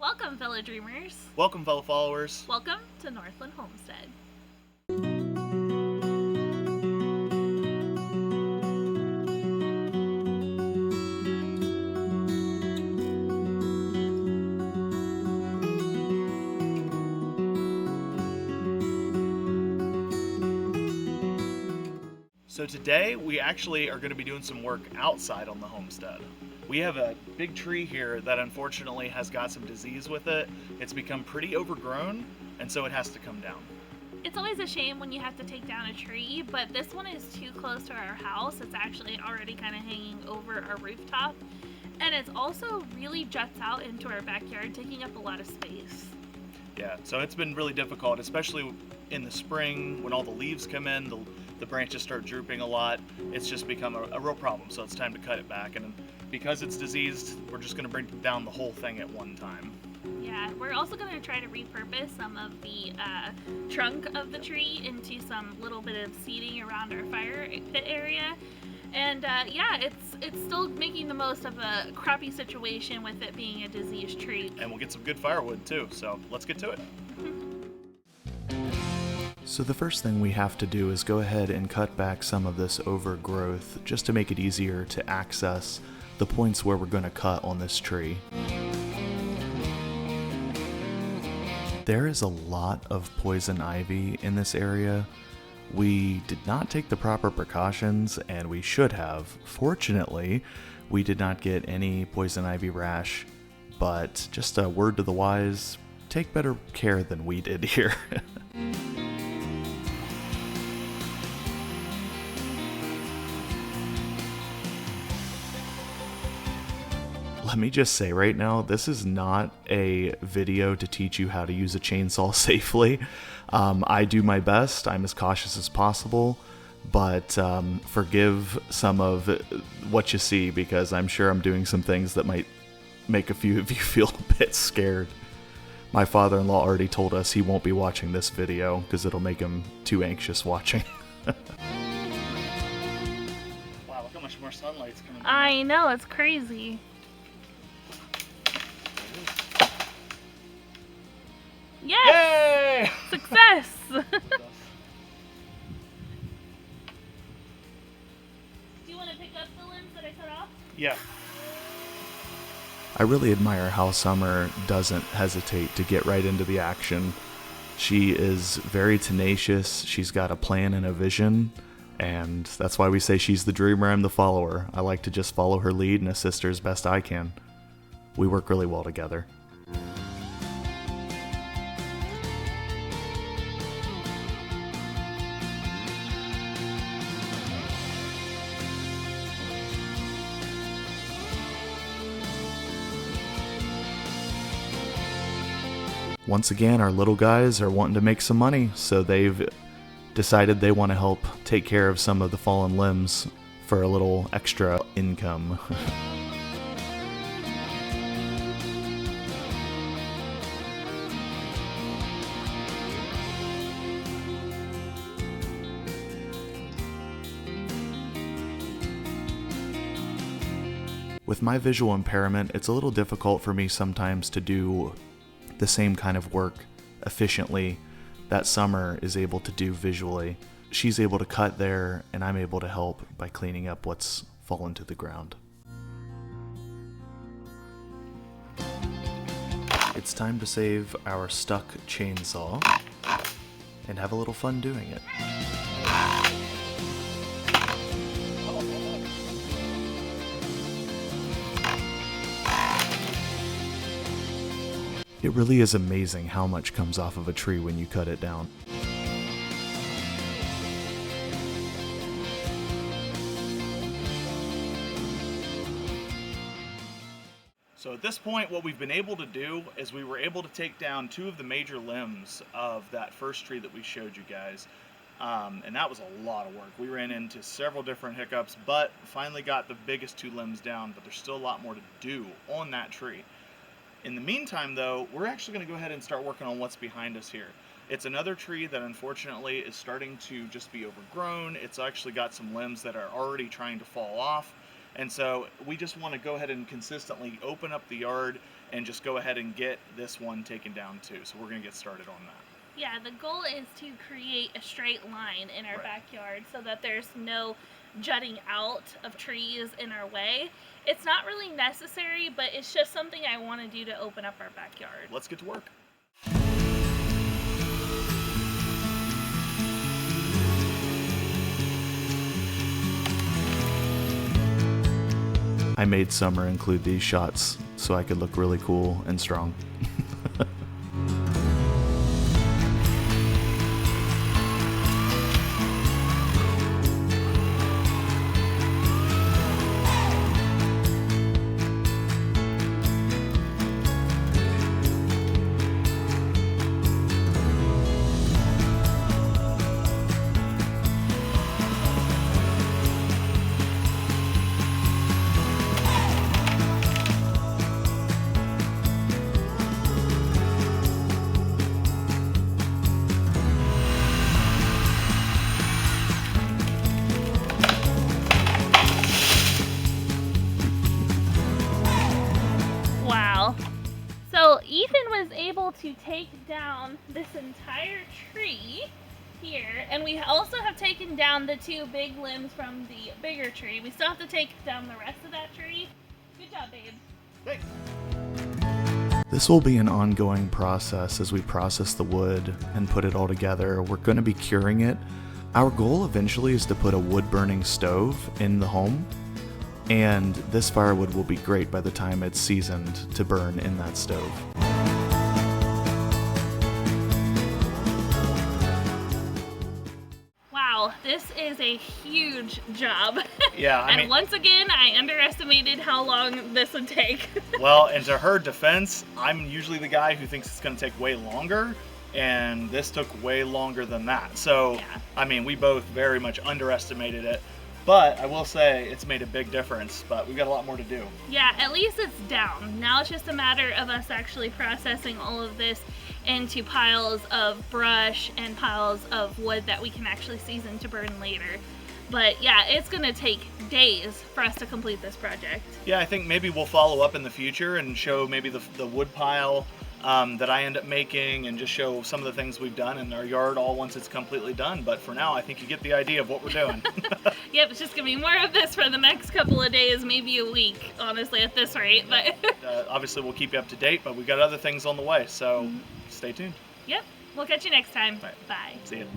Welcome, fellow dreamers. Welcome, fellow followers. Welcome to Northland Homestead. So today we actually are going to be doing some work outside on the homestead. We have a big tree here that unfortunately has got some disease with it. It's become pretty overgrown, and so it has to come down. It's always a shame when you have to take down a tree, but this one is too close to our house. It's actually already kind of hanging over our rooftop, and it's also really juts out into our backyard, taking up a lot of space. Yeah, so it's been really difficult, especially in the spring when all the leaves come in, the branches start drooping a lot. It's just become a real problem, so it's time to cut it back. And because it's diseased, we're just going to bring down the whole thing at one time. Yeah, we're also going to try to repurpose some of the trunk of the tree into some little bit of seating around our fire pit area. And yeah, it's still making the most of a crappy situation with it being a diseased tree. And we'll get some good firewood too, so let's get to it. So the first thing we have to do is go ahead and cut back some of this overgrowth just to make it easier to access the points where we're going to cut on this tree. There is a lot of poison ivy in this area. We did not take the proper precautions, and we should have. Fortunately, we did not get any poison ivy rash, but just a word to the wise, take better care than we did here. Let me just say right now, this is not a video to teach you how to use a chainsaw safely. I do my best. I'm as cautious as possible, but forgive some of what you see because I'm sure I'm doing some things that might make a few of you feel a bit scared. My father-in-law already told us he won't be watching this video because it'll make him too anxious watching. Wow, look how much more sunlight's coming in. I know, it's crazy. Yes! Yay! Success! Do you want to pick up the limbs that I cut off? Yeah. I really admire how Summer doesn't hesitate to get right into the action. She is very tenacious, she's got a plan and a vision, and that's why we say she's the dreamer, I'm the follower. I like to just follow her lead and assist her as best I can. We work really well together. Once again, our little guys are wanting to make some money, so they've decided they want to help take care of some of the fallen limbs for a little extra income. With my visual impairment, it's a little difficult for me sometimes to do the same kind of work efficiently that Summer is able to do visually. She's able to cut there, and I'm able to help by cleaning up what's fallen to the ground. It's time to save our stuck chainsaw and have a little fun doing it. It really is amazing how much comes off of a tree when you cut it down. So at this point, what we've been able to do is we were able to take down two of the major limbs of that first tree that we showed you guys. And that was a lot of work. We ran into several different hiccups, but finally got the biggest two limbs down, but there's still a lot more to do on that tree. In the meantime, though, we're actually going to go ahead and start working on what's behind us here. It's another tree that unfortunately is starting to just be overgrown. It's actually got some limbs that are already trying to fall off. And so we just want to go ahead and consistently open up the yard and just go ahead and get this one taken down too. So we're going to get started on that. Yeah, the goal is to create a straight line in our backyard so that there's no jutting out of trees in our way. It's not really necessary, but it's just something I want to do to open up our backyard. Let's get to work. I made Summer include these shots so I could look really cool and strong. Wow. So Ethan was able to take down this entire tree here, and we also have taken down the 2 big limbs from the bigger tree. We still have to take down the rest of that tree. Good job, babe. Thanks. This will be an ongoing process as we process the wood and put it all together. We're going to be curing it. Our goal eventually is to put a wood-burning stove in the home, and this firewood will be great by the time it's seasoned to burn in that stove. Wow, this is a huge job. Yeah, I and mean, once again, I underestimated how long this would take. well, and to her defense, I'm usually the guy who thinks it's going to take way longer, and this took way longer than that. So, Yeah. I mean, we both very much underestimated it, but I will say it's made a big difference, but we've got a lot more to do. Yeah, at least it's down. Now it's just a matter of us actually processing all of this into piles of brush and piles of wood that we can actually season to burn later. But yeah, it's gonna take days for us to complete this project. Yeah, I think maybe we'll follow up in the future and show maybe the wood pile that I end up making, and just show some of the things we've done in our yard all once it's completely done. But for now, I think you get the idea of what we're doing. Yep, it's just gonna be more of this for the next couple of days, maybe a week, honestly, at this rate. But Obviously, we'll keep you up to date, but we got other things on the way, so stay tuned. yep, we'll catch you next time. Right. Bye. See you.